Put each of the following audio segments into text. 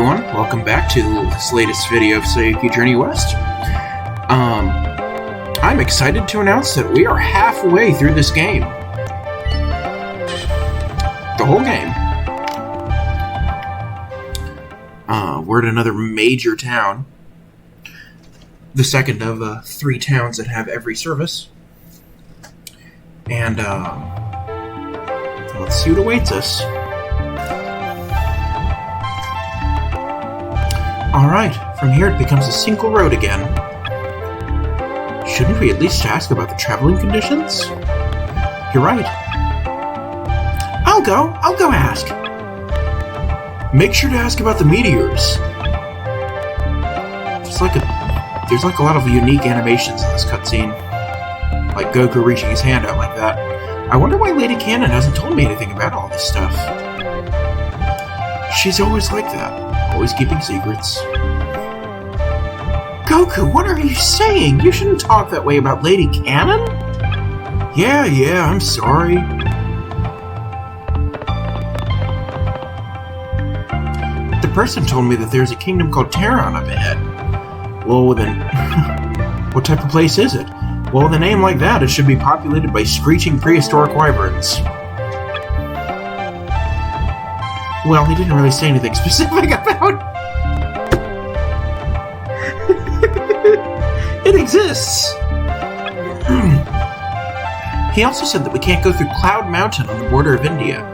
everyone, welcome back to this latest video of Saiyuki Journey West. I'm excited to announce that we are halfway through this game. The whole game. We're at another major town. The second of 3 towns that have every service. And, let's see what awaits us. Alright, from here it becomes a single road again. Shouldn't we at least ask about the traveling conditions? You're right. I'll go ask. Make sure to ask about the meteors. There's like a lot of unique animations in this cutscene. Like Goku reaching his hand out like that. I wonder why Lady Cannon hasn't told me anything about all this stuff. She's always like that. Always keeping secrets. Goku, what are you saying? You shouldn't talk that way about Lady Cannon? Yeah, I'm sorry. The person told me that there's a kingdom called Terran up ahead. Well, then, what type of place is it? Well, with a name like that, it should be populated by screeching prehistoric wyverns. Well, he didn't really say anything specific about it exists. He also said that we can't go through Cloud Mountain on the border of India.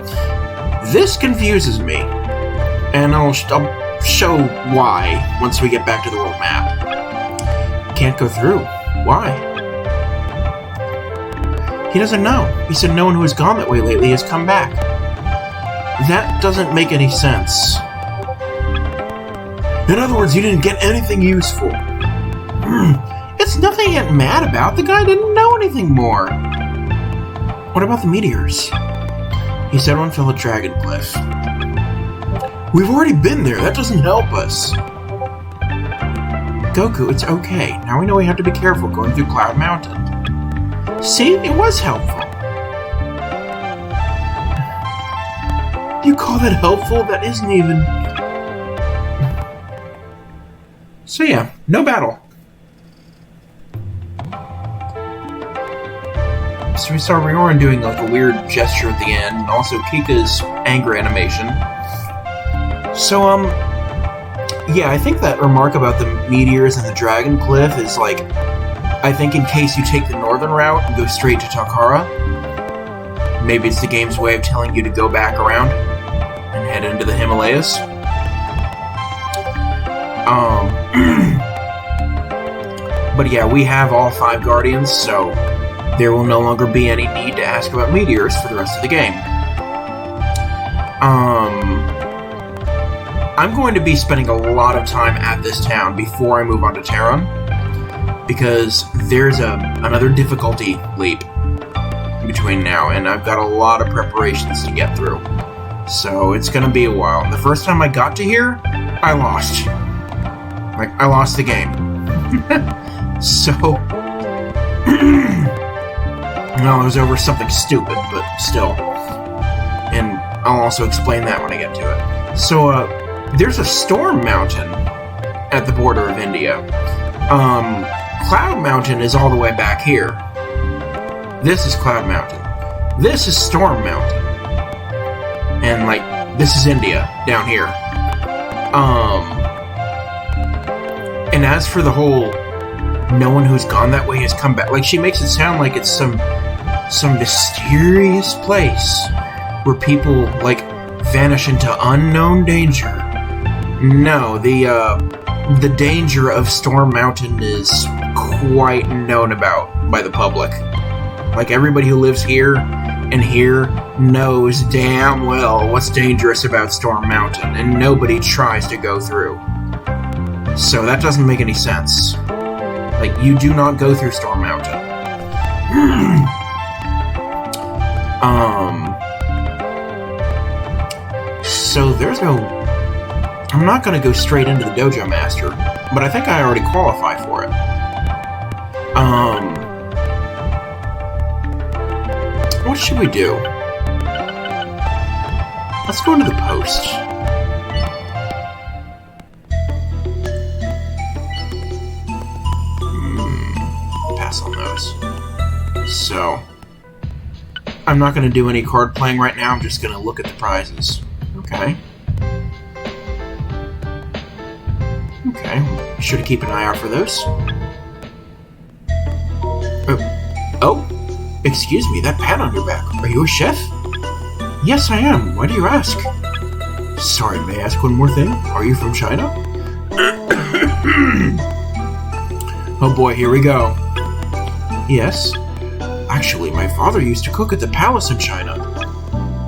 This confuses me, and I'll show why once we get back to the world map. Can't go through. Why? He doesn't know. He said no one who has gone that way lately has come back. That doesn't make any sense. In other words, you didn't get anything useful. It's nothing to get mad about. The guy didn't know anything more. What about the meteors? He said one fell at Dragon Cliff. We've already been there. That doesn't help us. Goku, it's okay. Now we know we have to be careful going through Cloud Mountain. See? It was helpful. You call that helpful? That isn't even... So yeah, no battle. So we saw Rioran doing like a weird gesture at the end, and also Kika's anger animation. So, yeah, I think that remark about the meteors and the Dragon Cliff is like, I think in case you take the northern route and go straight to Tokhara, maybe it's the game's way of telling you to go back around and head into the Himalayas. But yeah, we have all 5 Guardians, so there will no longer be any need to ask about meteors for the rest of the game. I'm going to be spending a lot of time at this town before I move on to Terran, because there's another difficulty leap between now, and I've got a lot of preparations to get through. So it's going to be a while. The first time I got to here, I lost. Like, I lost the game. So... well, it was over something stupid, but still. And I'll also explain that when I get to it. So, there's a storm mountain at the border of India. Cloud Mountain is all the way back here. This is Cloud Mountain. This is Storm Mountain. And, like, this is India, down here. And as for the whole, no one who's gone that way has come back, like, she makes it sound like it's some mysterious place where people, like, vanish into unknown danger. No, the danger of Storm Mountain is quite known about by the public. Like, everybody who lives here and here knows damn well what's dangerous about Storm Mountain, and nobody tries to go through. So that doesn't make any sense. Like, you do not go through Storm Mountain. So there's no... I'm not going to go straight into the Dojo Master, but I think I already qualify for it. What should we do? Let's go into the post. was. So, I'm not going to do any card playing right now. I'm just going to look at the prizes. Okay. Okay, be sure to keep an eye out for those. Oh, excuse me, that pat on your back. Are you a chef? Yes, I am. Why do you ask? Sorry, may I ask one more thing? Are you from China? Oh boy, here we go. Yes. Actually, my father used to cook at the palace in China.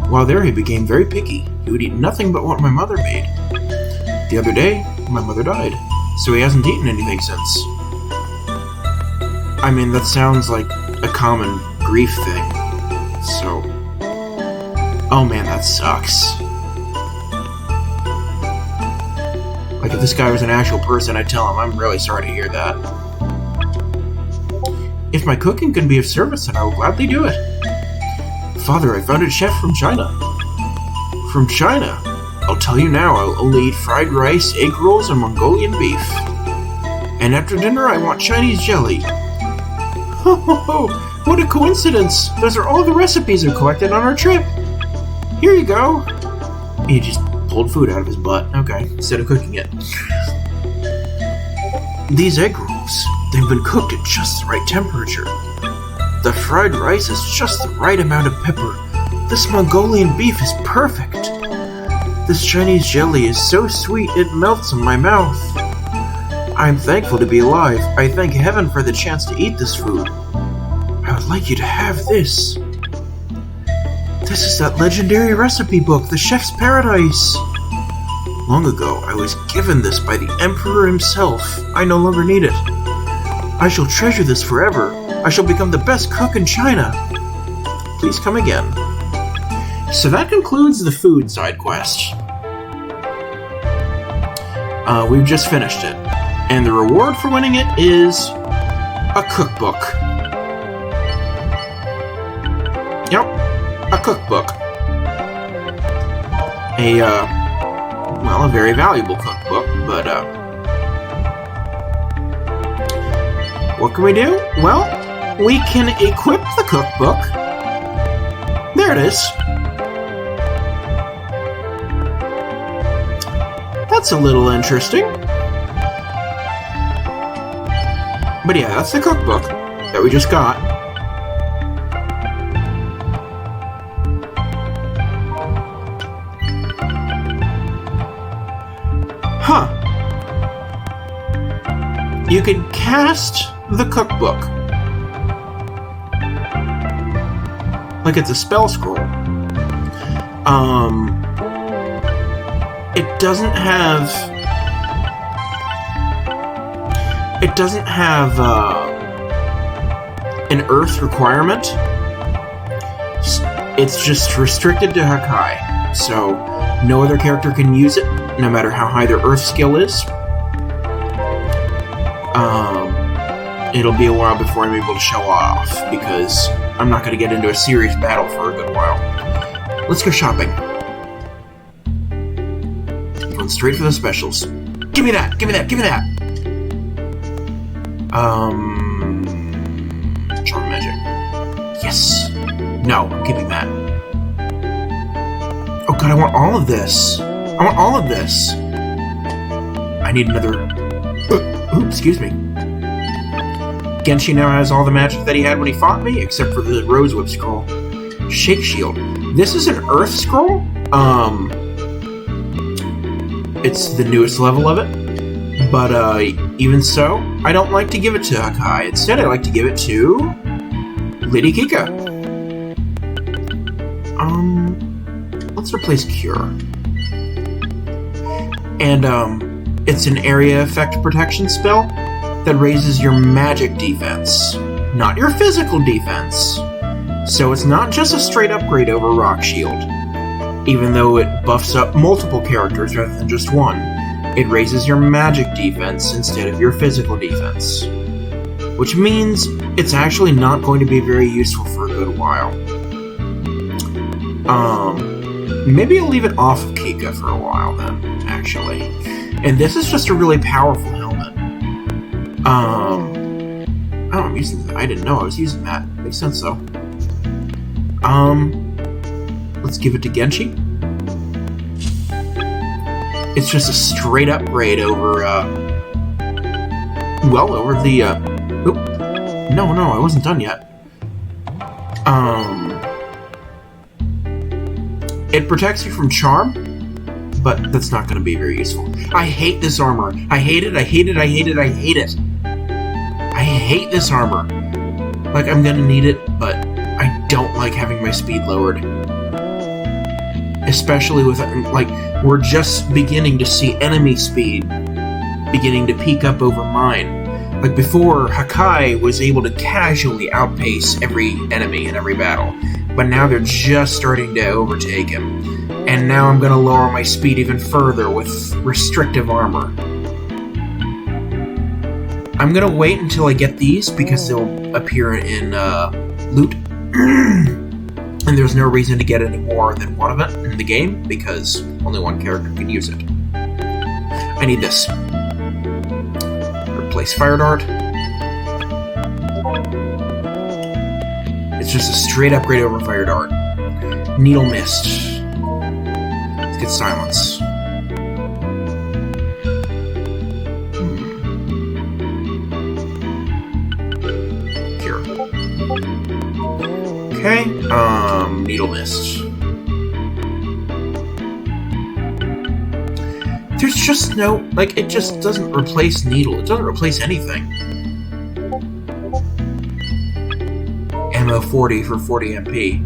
While there, he became very picky. He would eat nothing but what my mother made. The other day, my mother died, so he hasn't eaten anything since. I mean, that sounds like a common grief thing. So... Oh man, that sucks. Like, if this guy was an actual person, I'd tell him, I'm really sorry to hear that. If my cooking can be of service, then I will gladly do it. Father, I found a chef from China. From China? I'll tell you now, I'll only eat fried rice, egg rolls, and Mongolian beef. And after dinner, I want Chinese jelly. Ho ho ho! What a coincidence! Those are all the recipes I collected on our trip. Here you go. He just pulled food out of his butt. Okay, instead of cooking it. These egg rolls, they've been cooked at just the right temperature. The fried rice is just the right amount of pepper. This Mongolian beef is perfect. This Chinese jelly is so sweet it melts in my mouth. I'm thankful to be alive. I thank heaven for the chance to eat this food. I would like you to have this. This is that legendary recipe book, The Chef's Paradise. Long ago, I was given this by the Emperor himself. I no longer need it. I shall treasure this forever. I shall become the best cook in China. Please come again. So that concludes the food side quest. We've just finished it. And the reward for winning it is a cookbook. Yep, a cookbook. A very valuable cookbook, but, what can we do? Well, we can equip the cookbook. There it is. That's a little interesting. But yeah, that's the cookbook that we just got. Huh. You can cast the cookbook like it's a spell scroll. It doesn't have an earth requirement. It's just restricted to Hakai, so no other character can use it, no matter how high their earth skill is. It'll be a while before I'm able to show off, because I'm not going to get into a serious battle for a good while. Let's go shopping. Going straight for the specials. Give me that! Give me that! Give me that! Charm magic. Yes! No, I'm keeping that. Oh god, I want all of this! I want all of this! I need another... excuse me. Genshi now has all the magic that he had when he fought me, except for the Rose Whip scroll. Shake Shield. This is an Earth scroll? It's the newest level of it. But, even so, I don't like to give it to Hakai. Instead, I like to give it to... Lady Kika. Let's replace Cure. And, it's an area effect protection spell that raises your magic defense, not your physical defense. So it's not just a straight upgrade over Rock Shield. Even though it buffs up multiple characters rather than just one, it raises your magic defense instead of your physical defense. Which means it's actually not going to be very useful for a good while. Maybe I'll leave it off of Kika for a while then, actually. And this is just a really powerful helmet. Oh I'm using that. I didn't know I was using that. Makes sense, though. Let's give it to Genshi. It's just a straight upgrade over, over the, oop. No, I wasn't done yet. It protects you from charm, but that's not going to be very useful. I hate this armor. I hate it, I hate it, I hate it, I hate it. I hate this armor. Like, I'm going to need it, but I don't like having my speed lowered. Especially with, like, we're just beginning to see enemy speed beginning to peak up over mine. Like, before, Hakai was able to casually outpace every enemy in every battle, but now they're just starting to overtake him. And now I'm going to lower my speed even further with restrictive armor. I'm going to wait until I get these, because they'll appear in loot. And there's no reason to get any more than one of it in the game, because only one character can use it. I need this. Replace Fire Dart. It's just a straight upgrade over Fire Dart. Needle Mist. Let's get Silence. Here. Okay, Needle Mist. There's just no, like, it just doesn't replace Needle. It doesn't replace anything. Ammo 40 for 40 MP.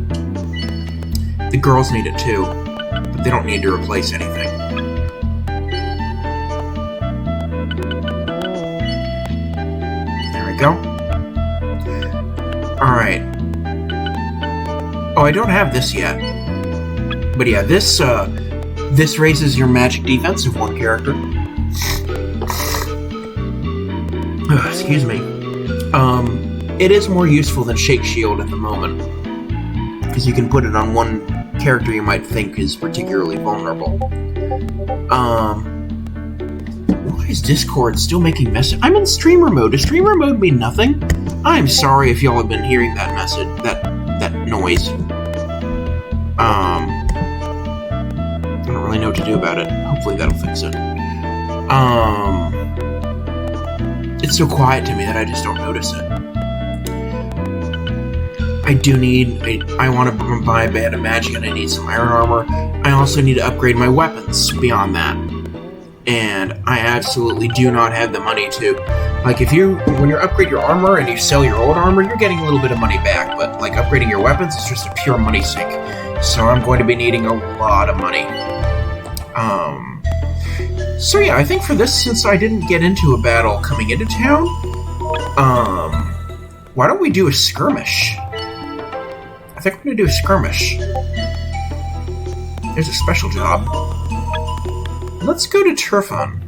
The girls need it too, but they don't need to replace anything. There we go. Alright. Oh, I don't have this yet. But yeah, this raises your magic defense of one character. Excuse me. It is more useful than Shake Shield at the moment, because you can put it on one character you might think is particularly vulnerable. Why is Discord still making message? I'm in streamer mode. Does streamer mode mean nothing? I'm sorry if y'all have been hearing that message, that noise. I don't really know what to do about it. Hopefully that'll fix it. It's so quiet to me that I just don't notice it. I want to buy a band of magic, and I need some iron armor. I also need to upgrade my weapons beyond that. And I absolutely do not have the money to... Like, when you upgrade your armor and you sell your old armor, you're getting a little bit of money back, but, like, upgrading your weapons is just a pure money sink. So I'm going to be needing a lot of money. So yeah, I think for this, since I didn't get into a battle coming into town, why don't we do a skirmish? I think I'm gonna do a skirmish. There's a special job. Let's go to Turfan.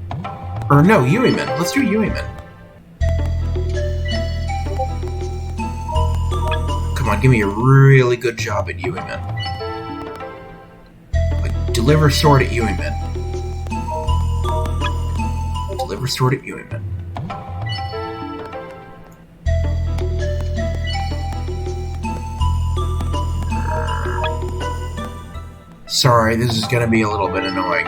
Or no, Yuiman. Let's do Yuiman. Come on, give me a really good job at Yuiman. Like, deliver sword at Yuiman. Deliver sword at Yuiman. Sorry, this is gonna be a little bit annoying.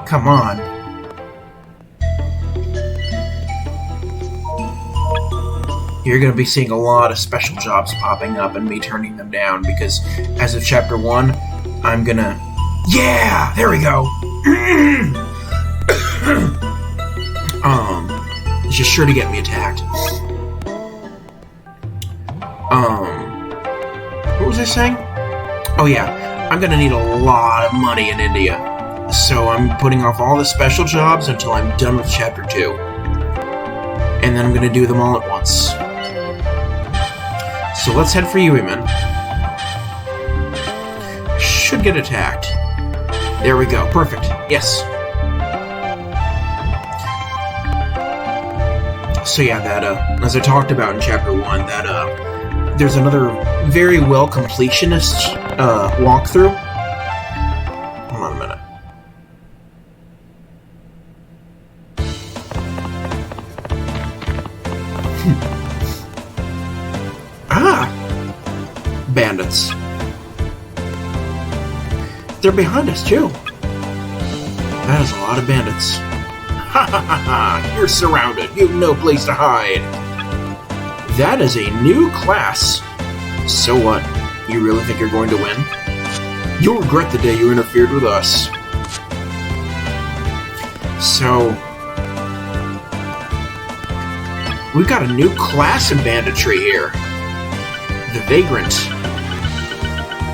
Come on. You're going to be seeing a lot of special jobs popping up and me turning them down, because as of Chapter 1, I'm going to... Yeah! There we go! It's just sure to get me attacked. What was I saying? Oh yeah, I'm going to need a lot of money in India. So I'm putting off all the special jobs until I'm done with Chapter 2. And then I'm going to do them all at once. So let's head for Yuiman. Should get attacked. There we go. Perfect. Yes. So yeah, that, as I talked about in Chapter 1, that, there's another very well completionist, walkthrough. Hold on a minute. Ah! Bandits. They're behind us, too. That is a lot of bandits. Ha ha ha ha! You're surrounded. You've no place to hide. That is a new class. So what? You really think you're going to win? You'll regret the day you interfered with us. So... we've got a new class of banditry here. The Vagrant.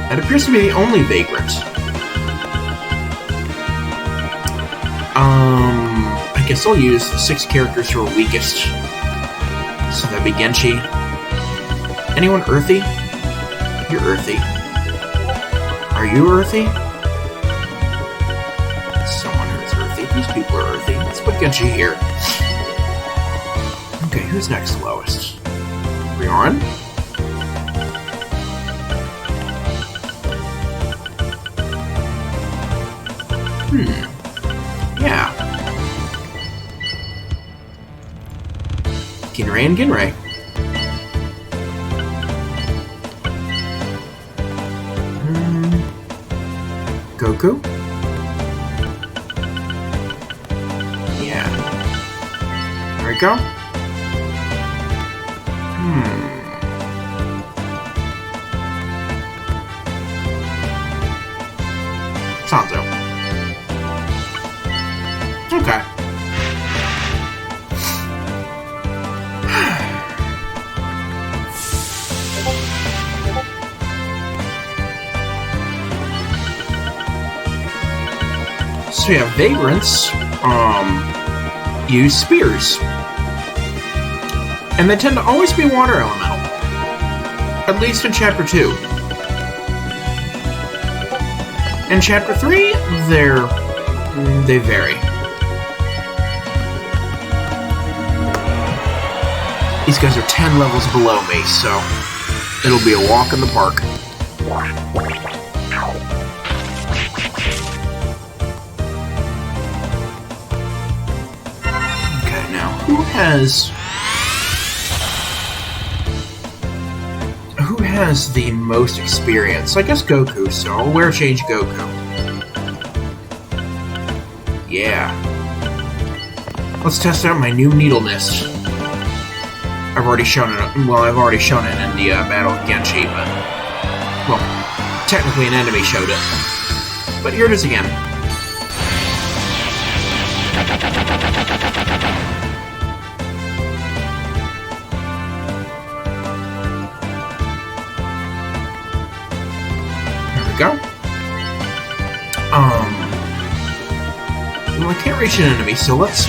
That appears to be the only Vagrant. I guess I'll use the 6 characters who are weakest. So that'd be Genshi. Anyone earthy? You're earthy. Are you earthy? Someone who's earthy. These people are earthy. Let's put Genshi here. Okay, who's next lowest? Ryorn? Yeah. Ginrei and Ginrei. Goku? Yeah. There we go. Sanzo. Okay. So yeah, Vagrants, use spears. And they tend to always be water elemental. At least in Chapter 2. In Chapter 3, they vary. These guys are 10 levels below me, so it'll be a walk in the park. Okay, now, who has the most experience? I guess Goku, so I'll wear change Goku. Yeah. Let's test out my new Needle Mist. I've already shown it. Well, I've already shown it in the Battle of Genshi, but well, technically an enemy showed it. But here it is again. There we go. Well, I can't reach an enemy, so let's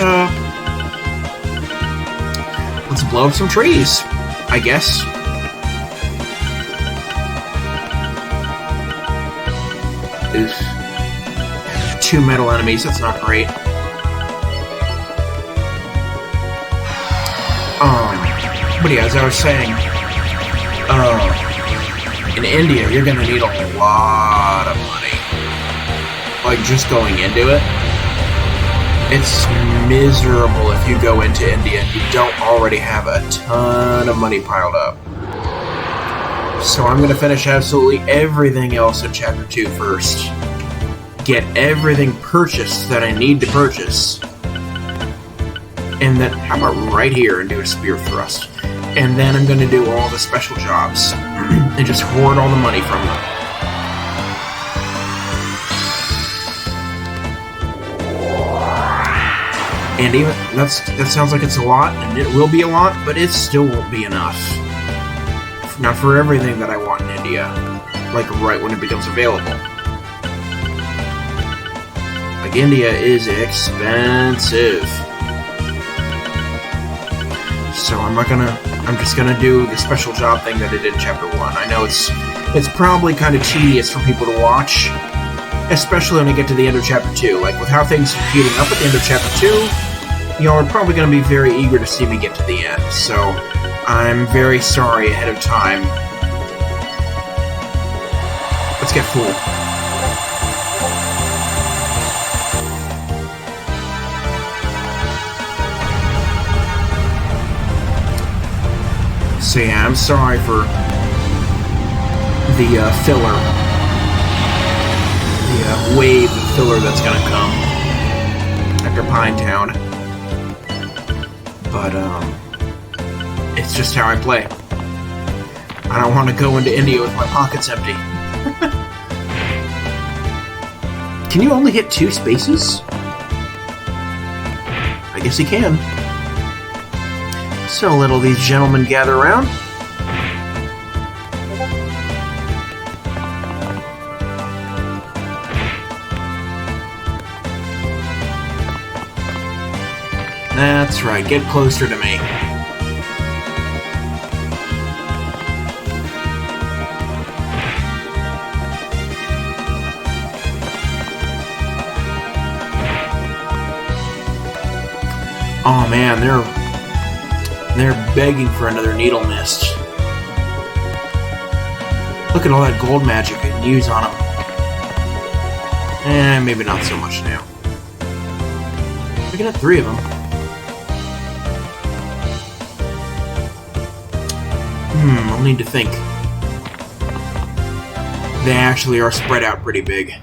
blow up some trees, I guess. Oof. 2 metal enemies, that's not great. But yeah, as I was saying, in India, you're gonna need a lot of money. Like, just going into it. It's miserable if you go into India and you don't already have a ton of money piled up. So I'm going to finish absolutely everything else in Chapter 2 first. Get everything purchased that I need to purchase. And then, how about right here and do a spear thrust? And then I'm going to do all the special jobs. And just hoard all the money from them. And even that sounds like it's a lot, and it will be a lot, but it still won't be enough. Not for everything that I want in India, like right when it becomes available. Like, India is expensive. So I'm just gonna do the special job thing that I did in Chapter 1. I know it's probably kind of tedious for people to watch, especially when I get to the end of Chapter 2. Like, with how things are heating up at the end of Chapter 2, y'all are probably going to be very eager to see me get to the end, so I'm very sorry ahead of time. Let's get full. So yeah, I'm sorry for the filler. The wave of filler that's gonna come after Pinetown. But, it's just how I play. I don't want to go into India with my pockets empty. Can you only hit 2 spaces? I guess you can. So little these gentlemen gather around. That's right, get closer to me. Oh man, they're begging for another needle mist. Look at all that gold magic I can use on them. Maybe not so much now. We can have 3 of them. I'll need to think. They actually are spread out pretty big.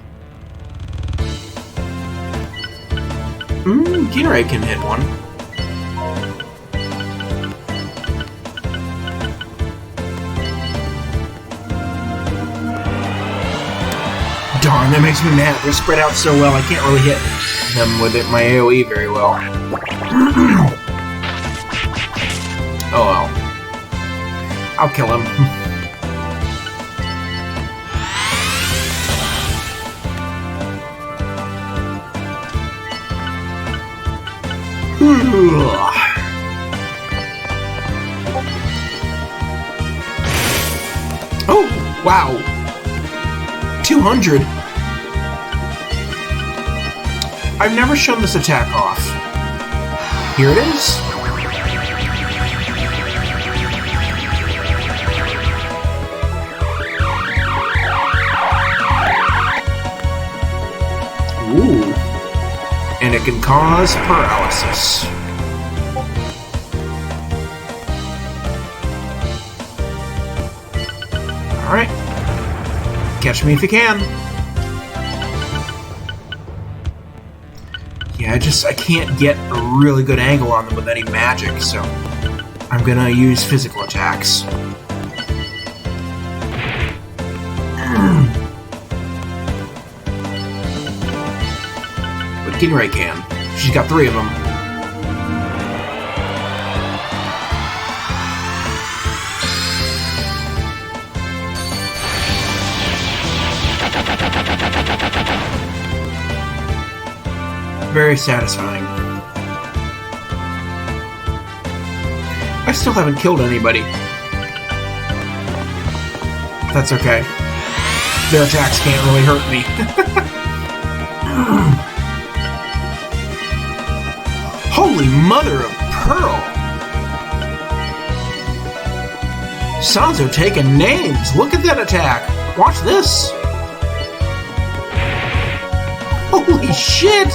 Kinray can hit one. Darn, that makes me mad. They're spread out so well, I can't really hit them with my AoE very well. Oh well. I'll kill him. Oh, wow. 200. I've never shown this attack off. Here it is. Ooh. And it can cause paralysis. Alright. Catch me if you can. Yeah, I can't get a really good angle on them with any magic, so I'm gonna use physical attacks. But Kinray can. She's got 3 of them. Very satisfying. I still haven't killed anybody. That's okay. Their attacks can't really hurt me. Holy mother of pearl! Sanzo taking names! Look at that attack! Watch this! Holy shit!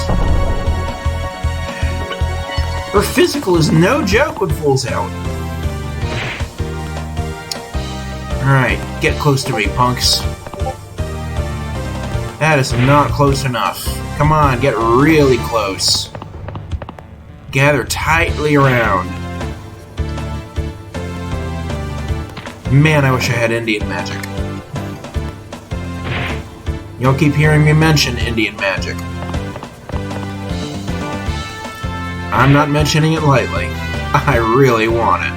Her physical is no joke when full's out. Alright, get close to me, punks. That is not close enough. Come on, get really close. Gather tightly around. Man, I wish I had Indian magic. You'll keep hearing me mention Indian magic. I'm not mentioning it lightly. I really want it.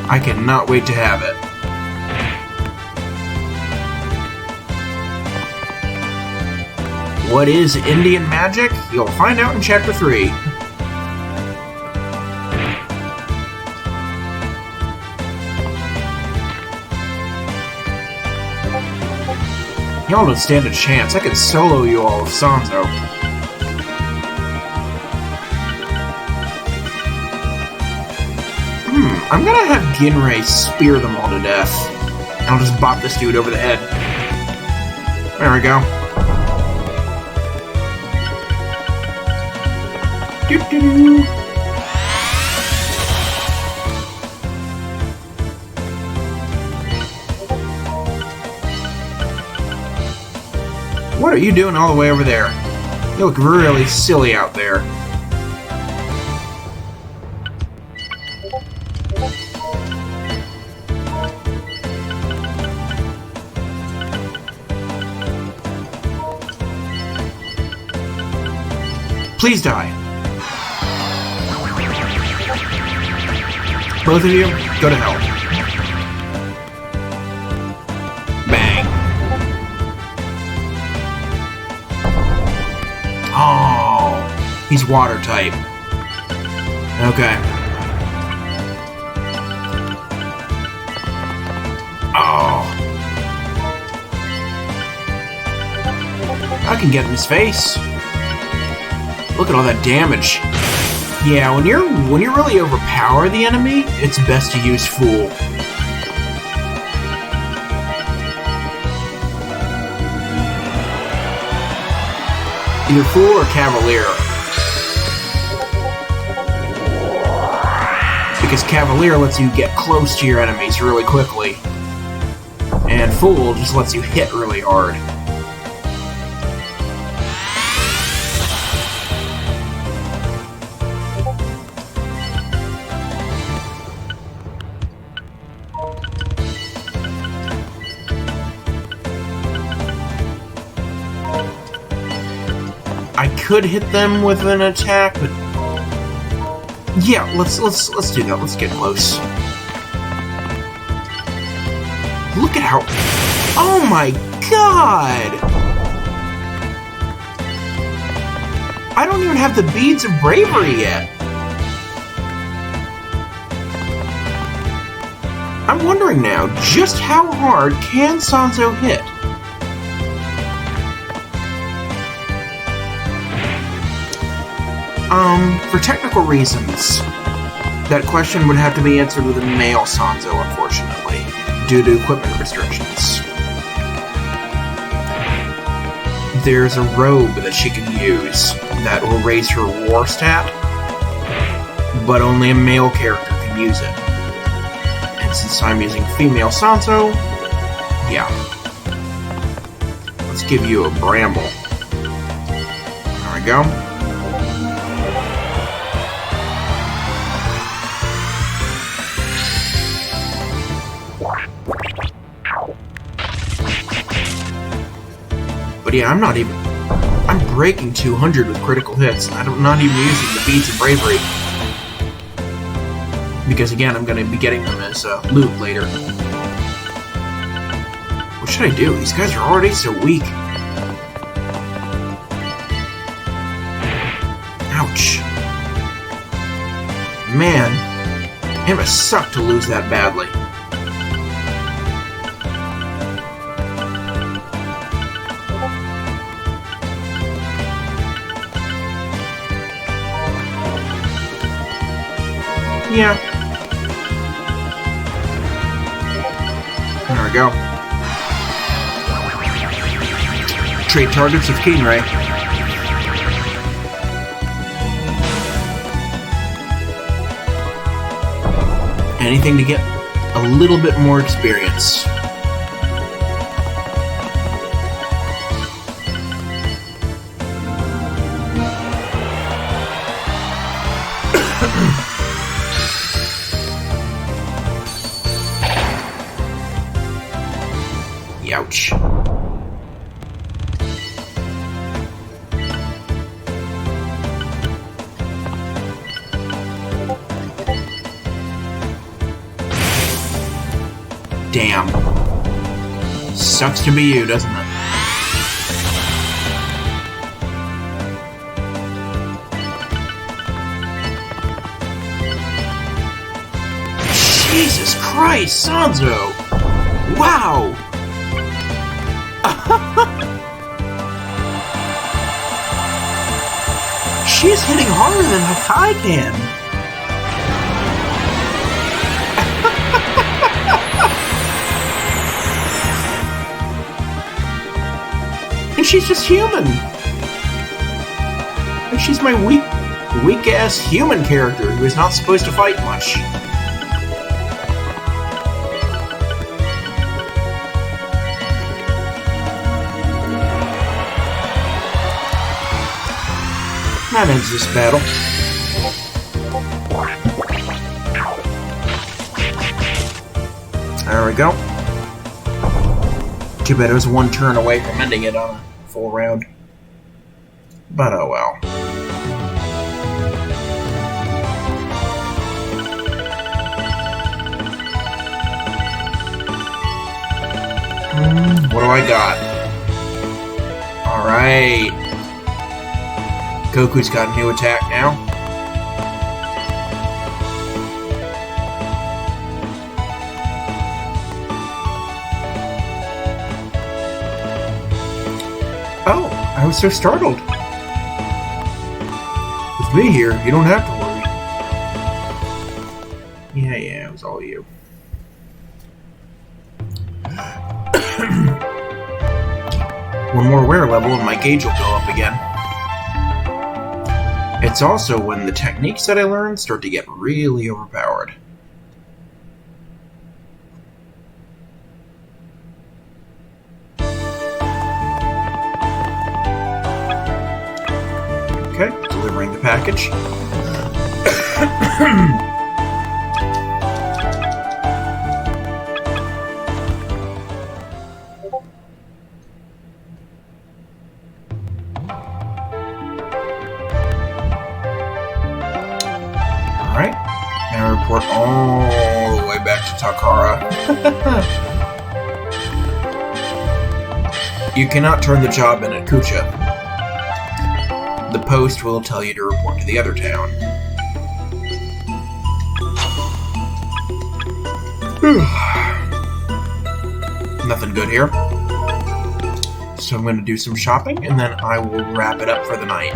I cannot wait to have it. What is Indian magic? You'll find out in Chapter 3. Y'all don't stand a chance. I could solo you all with Sanzo. I'm gonna have Ginray spear them all to death. I'll just bop this dude over the head. There we go. What are you doing all the way over there? You look really silly out there. Please die. Both of you, go to hell. Bang. Oh, he's water type. Okay. Oh. I can get in his face. Look at all that damage. Yeah, when you really overpower the enemy, it's best to use Fool. Either Fool or Cavalier. Because Cavalier lets you get close to your enemies really quickly. And Fool just lets you hit really hard. I could hit them with an attack, but yeah, let's do that. Let's get close. Look at how... Oh my god! I don't even have the beads of bravery yet. I'm wondering now, just how hard can Sanzo hit? For technical reasons, that question would have to be answered with a male Sanzo, unfortunately, due to equipment restrictions. There's a robe that she can use that will raise her war stat, but only a male character can use it. And since I'm using female Sanzo, yeah. Let's give you a bramble. There we go. But yeah, I'm breaking 200 with critical hits. I'm not even using the beads of bravery. Because again, I'm going to be getting them as loot later. What should I do? These guys are already so weak. Ouch. Man, it must suck to lose that badly. Yeah. There we go. Trade targets with Keenray. Anything to get a little bit more experience. Ouch. Damn. Sucks to be you, doesn't it? Jesus Christ, Sanzo! Wow! She's hitting harder than Hakai can. And she's just human. And she's my weak-ass human character who is not supposed to fight much. That ends this battle. There we go. Too bad it was one turn away from ending it on a full round. But oh well. What do I got? Alright. Goku's got a new attack now. Oh, I was so startled. With me here, you don't have to worry. Yeah, it was all you. One more wear level and my gauge will go up again. It's also when the techniques that I learned start to get really overpowered. Okay, delivering the package. Alright, now report all the way back to Tokhara. You cannot turn the job in at Kucha. The post will tell you to report to the other town. Nothing good here. So I'm going to do some shopping, and then I will wrap it up for the night.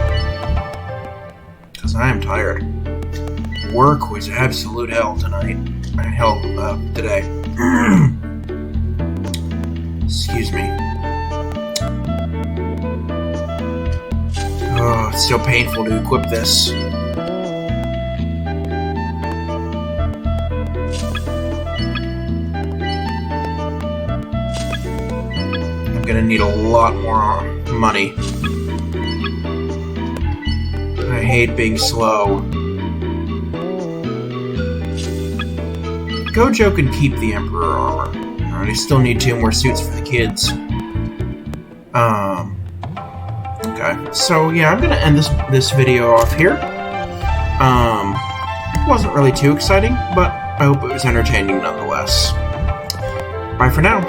Because I am tired. Work was absolute hell tonight. Today. Excuse me. Oh, it's so painful to equip this. I'm gonna need a lot more money. I hate being slow. Gojo can keep the Emperor armor. I still need 2 more suits for the kids. Okay, so yeah, I'm gonna end this video off here. Wasn't really too exciting, but I hope it was entertaining nonetheless. Bye for now.